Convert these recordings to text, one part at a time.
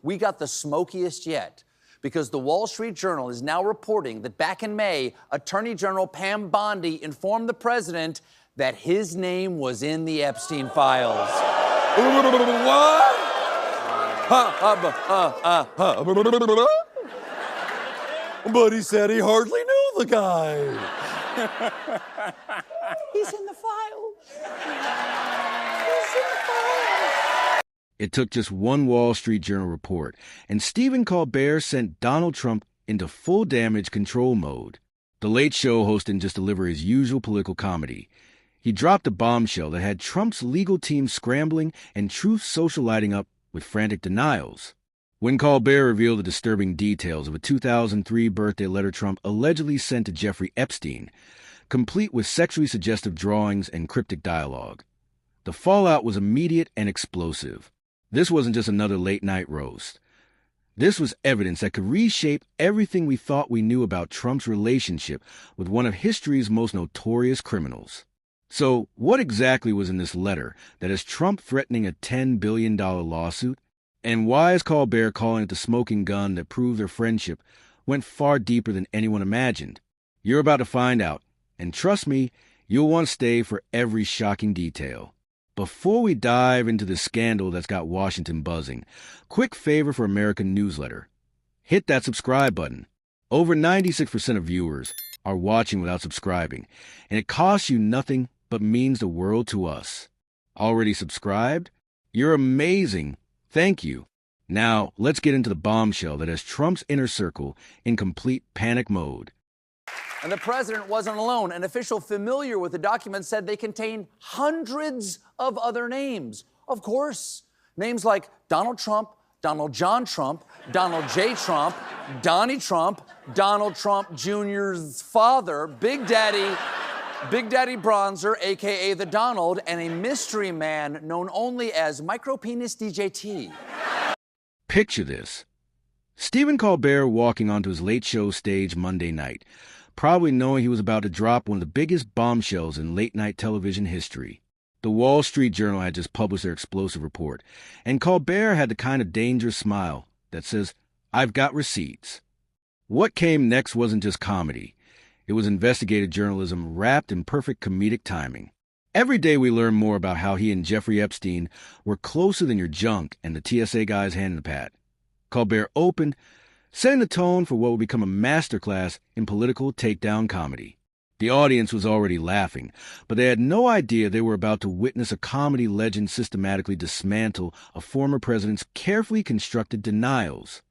we got the smokiest yet, because the Wall Street Journal is now reporting that back in May, Attorney General Pam Bondi informed the president that his name was in the Epstein files. What? But he said he hardly knew the guy. He's in the files. He's in the files. It took just one Wall Street Journal report, and Stephen Colbert sent Donald Trump into full damage control mode. The Late Show host didn't just deliver his usual political comedy. He dropped a bombshell that had Trump's legal team scrambling and Truth Social lighting up with frantic denials. When Colbert revealed the disturbing details of a 2003 birthday letter Trump allegedly sent to Jeffrey Epstein, complete with sexually suggestive drawings and cryptic dialogue, the fallout was immediate and explosive. This wasn't just another late-night roast. This was evidence that could reshape everything we thought we knew about Trump's relationship with one of history's most notorious criminals. So, what exactly was in this letter that has Trump threatening a $10 billion lawsuit? And why is Colbert calling it the smoking gun that proved their friendship went far deeper than anyone imagined? You're about to find out, and trust me, you'll want to stay for every shocking detail. Before we dive into the scandal that's got Washington buzzing, quick favor for American Newsletter. Hit that subscribe button. Over 96% of viewers are watching without subscribing, and it costs you nothing but means the world to us. Already subscribed? You're amazing. Thank you. Now, let's get into the bombshell that has Trump's inner circle in complete panic mode. And the president wasn't alone. An official familiar with the documents said they contain hundreds of other names. Of course, names like Donald Trump, Donald John Trump, Donald J. Trump, Donnie Trump, Donald Trump Jr.'s father, Big Daddy Bronzer, a.k.a. the Donald, and a mystery man known only as Micropenis DJT. Picture this. Stephen Colbert walking onto his Late Show stage Monday night, probably knowing he was about to drop one of the biggest bombshells in late-night television history. The Wall Street Journal had just published their explosive report, and Colbert had the kind of dangerous smile that says, "I've got receipts." What came next wasn't just comedy. It was investigative journalism wrapped in perfect comedic timing. Every day we learn more about how he and Jeffrey Epstein were closer than your junk and the TSA guy's hand in the pat. Colbert opened, setting the tone for what would become a masterclass in political takedown comedy. The audience was already laughing, but they had no idea they were about to witness a comedy legend systematically dismantle a former president's carefully constructed denials.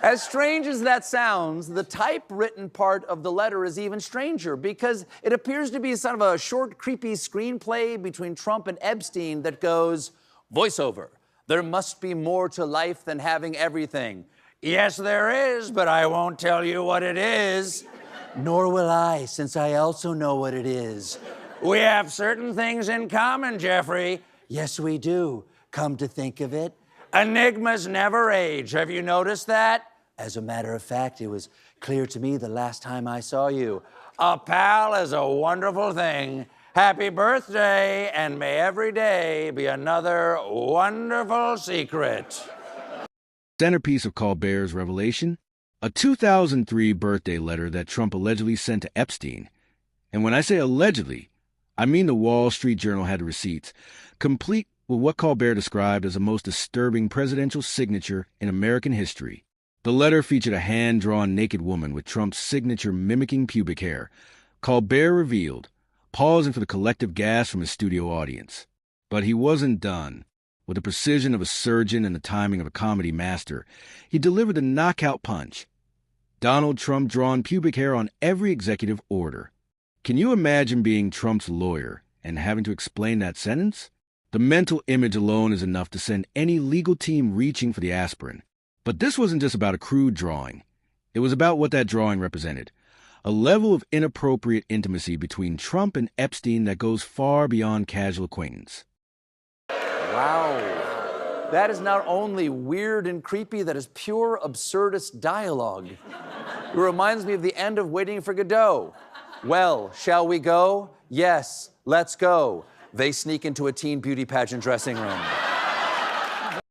As strange as that sounds, the typewritten part of the letter is even stranger because it appears to be sort of a short, creepy screenplay between Trump and Epstein that goes, voiceover, there must be more to life than having everything. Yes, there is, but I won't tell you what it is. Nor will I, since I also know what it is. We have certain things in common, Jeffrey. Yes, we do. Come to think of it. Enigmas never age. Have you noticed that? As a matter of fact, it was clear to me the last time I saw you. A pal is a wonderful thing. Happy birthday, and may every day be another wonderful secret. Centerpiece of Colbert's revelation? A 2003 birthday letter that Trump allegedly sent to Epstein. And when I say allegedly, I mean the Wall Street Journal had receipts, complete with what Colbert described as the most disturbing presidential signature in American history. The letter featured a hand-drawn naked woman with Trump's signature mimicking pubic hair. Colbert revealed, pausing for the collective gasp from his studio audience. But he wasn't done. With the precision of a surgeon and the timing of a comedy master, he delivered the knockout punch. Donald Trump drawn pubic hair on every executive order. Can you imagine being Trump's lawyer and having to explain that sentence? The mental image alone is enough to send any legal team reaching for the aspirin. But this wasn't just about a crude drawing. It was about what that drawing represented. A level of inappropriate intimacy between Trump and Epstein that goes far beyond casual acquaintance. Wow. That is not only weird and creepy, that is pure absurdist dialogue. It reminds me of the end of Waiting for Godot. Well, shall we go? Yes, let's go. They sneak into a teen beauty pageant dressing room.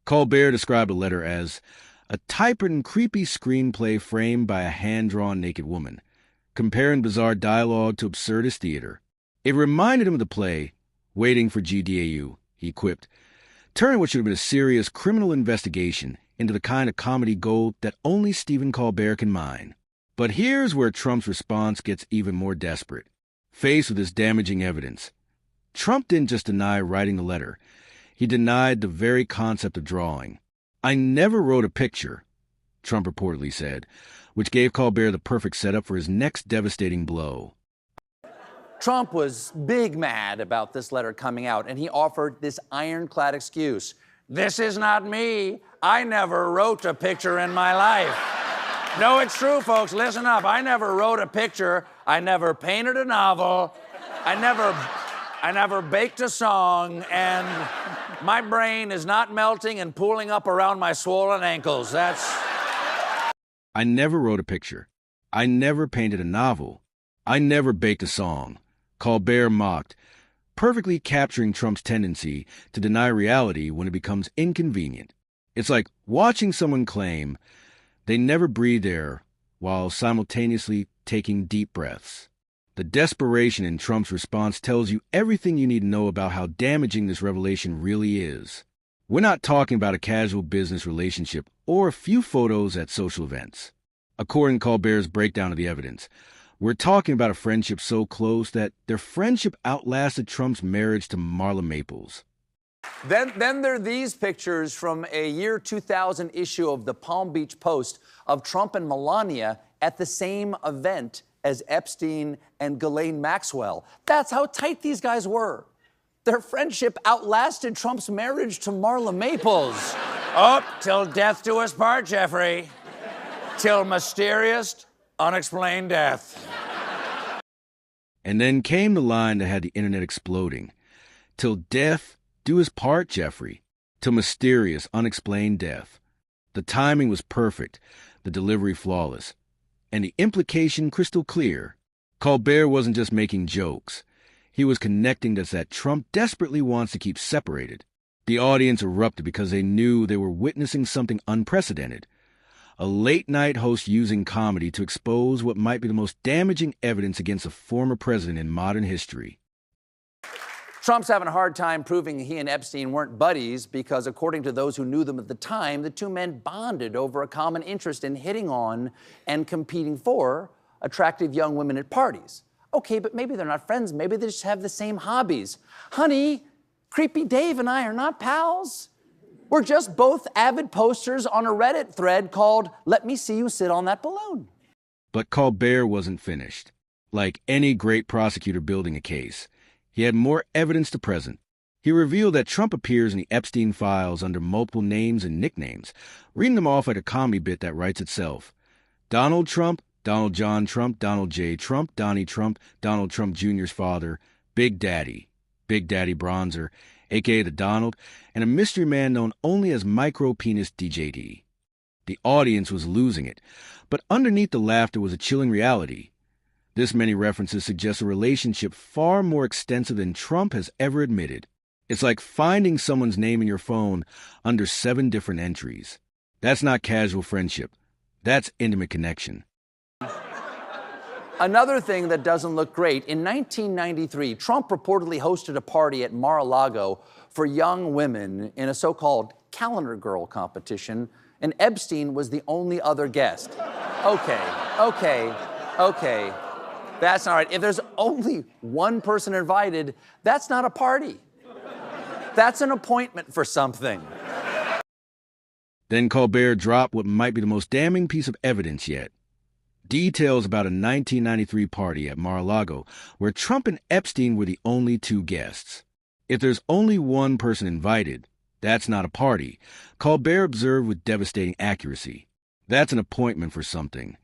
Colbert described the letter as a typewritten creepy screenplay framed by a hand-drawn naked woman, comparing bizarre dialogue to absurdist theater. It reminded him of the play, Waiting for GDAU, he quipped, turning what should have been a serious criminal investigation into the kind of comedy gold that only Stephen Colbert can mine. But here's where Trump's response gets even more desperate. Faced with this damaging evidence, Trump didn't just deny writing the letter. He denied the very concept of drawing. "I never wrote a picture," Trump reportedly said, which gave Colbert the perfect setup for his next devastating blow. Trump was big mad about this letter coming out, and he offered this ironclad excuse. "This is not me. I never wrote a picture in my life." No, it's true, folks. Listen up. I never wrote a picture. I never painted a novel. I never baked a song, and my brain is not melting and pooling up around my swollen ankles. I never wrote a picture. I never painted a novel. I never baked a song, Colbert mocked, perfectly capturing Trump's tendency to deny reality when it becomes inconvenient. It's like watching someone claim they never breathe air while simultaneously taking deep breaths. The desperation in Trump's response tells you everything you need to know about how damaging this revelation really is. We're not talking about a casual business relationship or a few photos at social events. According to Colbert's breakdown of the evidence, we're talking about a friendship so close that their friendship outlasted Trump's marriage to Marla Maples. Then there are these pictures from a year 2000 issue of the Palm Beach Post of Trump and Melania at the same event as Epstein and Ghislaine Maxwell. That's how tight these guys were. Their friendship outlasted Trump's marriage to Marla Maples. Oh, till death do us part, Jeffrey. Till mysterious, unexplained death. And then came the line that had the internet exploding. Till death do us part, Jeffrey. Till mysterious, unexplained death. The timing was perfect, the delivery flawless, and the implication crystal clear. Colbert wasn't just making jokes. He was connecting us that Trump desperately wants to keep separated. The audience erupted because they knew they were witnessing something unprecedented. A late-night host using comedy to expose what might be the most damaging evidence against a former president in modern history. Trump's having a hard time proving he and Epstein weren't buddies because, according to those who knew them at the time, the two men bonded over a common interest in hitting on and competing for attractive young women at parties. Okay, but maybe they're not friends. Maybe they just have the same hobbies. Honey, Creepy Dave and I are not pals. We're just both avid posters on a Reddit thread called "Let Me See You Sit on That Balloon." But Colbert wasn't finished. Like any great prosecutor building a case, he had more evidence to present. He revealed that Trump appears in the Epstein files under multiple names and nicknames, reading them off like a comedy bit that writes itself. Donald Trump, Donald John Trump, Donald J. Trump, Donnie Trump, Donald Trump Jr.'s father, Big Daddy Bronzer, a.k.a. the Donald, and a mystery man known only as Micro-Penis DJD. The audience was losing it, but underneath the laughter was a chilling reality. This many references suggest a relationship far more extensive than Trump has ever admitted. It's like finding someone's name in your phone under 7 different entries. That's not casual friendship. That's intimate connection. Another thing that doesn't look great, in 1993, Trump reportedly hosted a party at Mar-a-Lago for young women in a so-called calendar girl competition, and Epstein was the only other guest. Okay. That's not right. If there's only one person invited, that's not a party. That's an appointment for something. Then Colbert dropped what might be the most damning piece of evidence yet. Details about a 1993 party at Mar-a-Lago where Trump and Epstein were the only 2 guests. If there's only one person invited, that's not a party, Colbert observed with devastating accuracy. That's an appointment for something.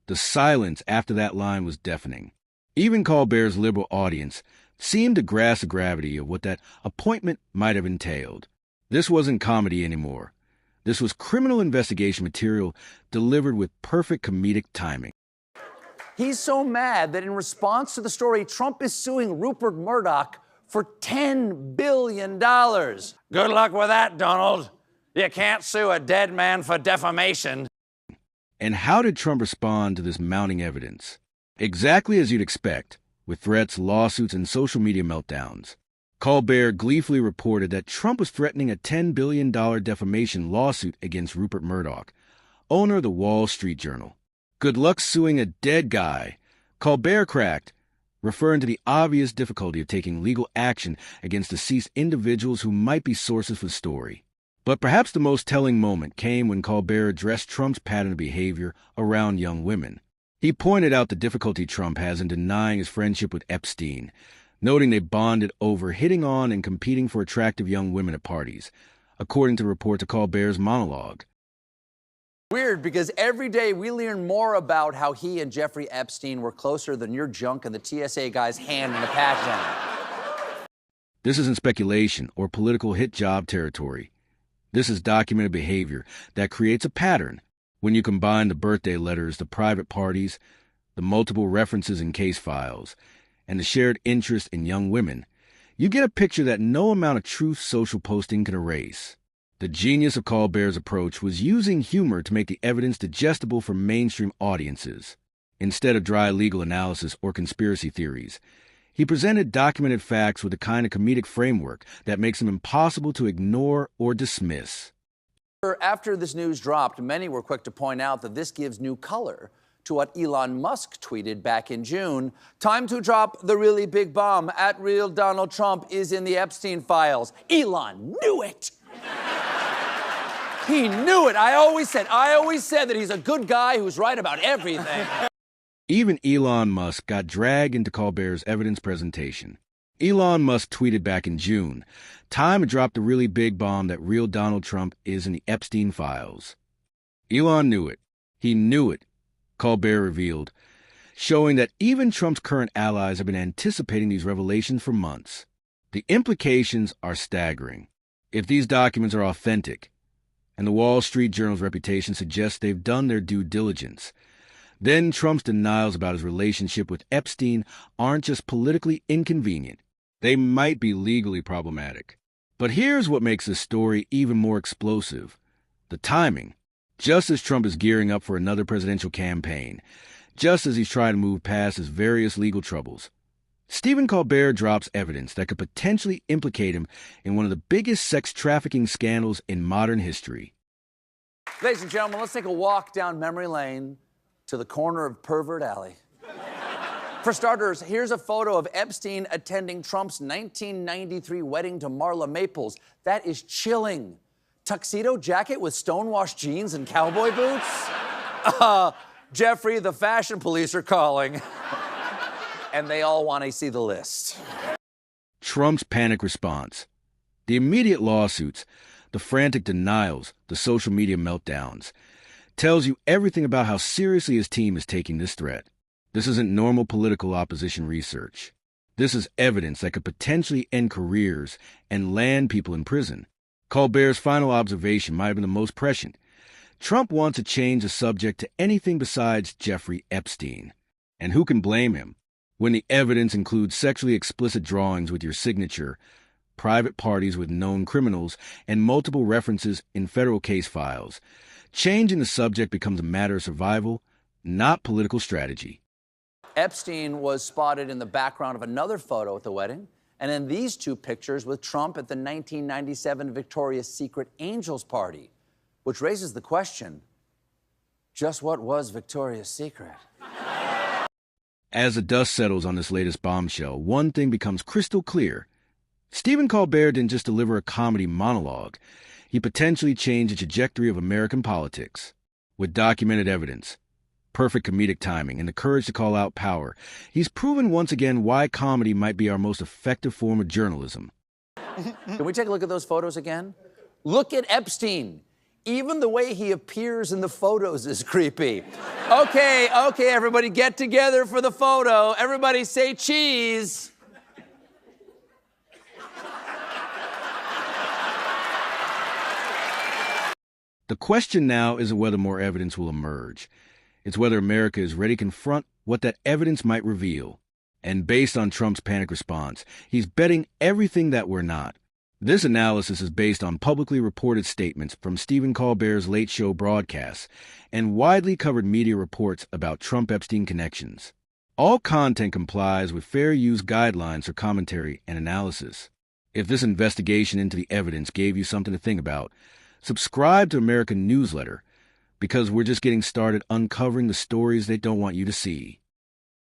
The silence after that line was deafening. Even Colbert's liberal audience seemed to grasp the gravity of what that appointment might have entailed. This wasn't comedy anymore. This was criminal investigation material delivered with perfect comedic timing. He's so mad that in response to the story, Trump is suing Rupert Murdoch for $10 billion. Good luck with that, Donald. You can't sue a dead man for defamation. And how did Trump respond to this mounting evidence? Exactly as you'd expect, with threats, lawsuits, and social media meltdowns. Colbert gleefully reported that Trump was threatening a $10 billion defamation lawsuit against Rupert Murdoch, owner of the Wall Street Journal. Good luck suing a dead guy, Colbert cracked, referring to the obvious difficulty of taking legal action against deceased individuals who might be sources for the story. But perhaps the most telling moment came when Colbert addressed Trump's pattern of behavior around young women. He pointed out the difficulty Trump has in denying his friendship with Epstein, noting they bonded over hitting on and competing for attractive young women at parties, according to reports of Colbert's monologue. Weird, because every day we learn more about how he and Jeffrey Epstein were closer than your junk and the TSA guy's hand in a pat-down. This isn't speculation or political hit job territory. This is documented behavior that creates a pattern. When you combine the birthday letters, the private parties, the multiple references in case files, and the shared interest in young women, you get a picture that no amount of truth social posting can erase. The genius of Colbert's approach was using humor to make the evidence digestible for mainstream audiences. Instead of dry legal analysis or conspiracy theories, he presented documented facts with a kind of comedic framework that makes them impossible to ignore or dismiss. After this news dropped, many were quick to point out that this gives new color to what Elon Musk tweeted back in June. Time to drop the really big bomb. At real Donald Trump is in the Epstein files. Elon knew it. He knew it. I always said that he's a good guy who's right about everything. Even Elon Musk got dragged into Colbert's evidence presentation. Elon Musk tweeted back in June, time to drop the really big bomb that real Donald Trump is in the Epstein files. Elon knew it. He knew it, Colbert revealed, showing that even Trump's current allies have been anticipating these revelations for months. The implications are staggering. If these documents are authentic, and the Wall Street Journal's reputation suggests they've done their due diligence, then Trump's denials about his relationship with Epstein aren't just politically inconvenient. They might be legally problematic. But here's what makes this story even more explosive: the timing. Just as Trump is gearing up for another presidential campaign, just as he's trying to move past his various legal troubles, Stephen Colbert drops evidence that could potentially implicate him in one of the biggest sex trafficking scandals in modern history. Ladies and gentlemen, let's take a walk down memory lane to the corner of Pervert Alley. For starters, here's a photo of Epstein attending Trump's 1993 wedding to Marla Maples. That is chilling. Tuxedo jacket with stonewashed jeans and cowboy boots? Jeffrey, the fashion police are calling. And they all want to see the list. Trump's panic response. The immediate lawsuits, the frantic denials, the social media meltdowns, tells you everything about how seriously his team is taking this threat. This isn't normal political opposition research. This is evidence that could potentially end careers and land people in prison. Colbert's final observation might have been the most prescient. Trump wants to change the subject to anything besides Jeffrey Epstein. And who can blame him? When the evidence includes sexually explicit drawings with your signature, private parties with known criminals, and multiple references in federal case files, changing the subject becomes a matter of survival, not political strategy. Epstein was spotted in the background of another photo at the wedding, and in these two pictures with Trump at the 1997 Victoria's Secret Angels party, which raises the question, just what was Victoria's Secret? As the dust settles on this latest bombshell, one thing becomes crystal clear. Stephen Colbert didn't just deliver a comedy monologue. He potentially changed the trajectory of American politics. With documented evidence, perfect comedic timing, and the courage to call out power, he's proven once again why comedy might be our most effective form of journalism. Can we take a look at those photos again? Look at Epstein. Even the way he appears in the photos is creepy. Okay, everybody get together for the photo. Everybody say cheese. The question now isn't whether more evidence will emerge. It's whether America is ready to confront what that evidence might reveal. And based on Trump's panic response, he's betting everything that we're not. This analysis is based on publicly reported statements from Stephen Colbert's Late Show broadcasts and widely covered media reports about Trump-Epstein connections. All content complies with fair use guidelines for commentary and analysis. If this investigation into the evidence gave you something to think about, subscribe to American Newsletter, because we're just getting started uncovering the stories they don't want you to see.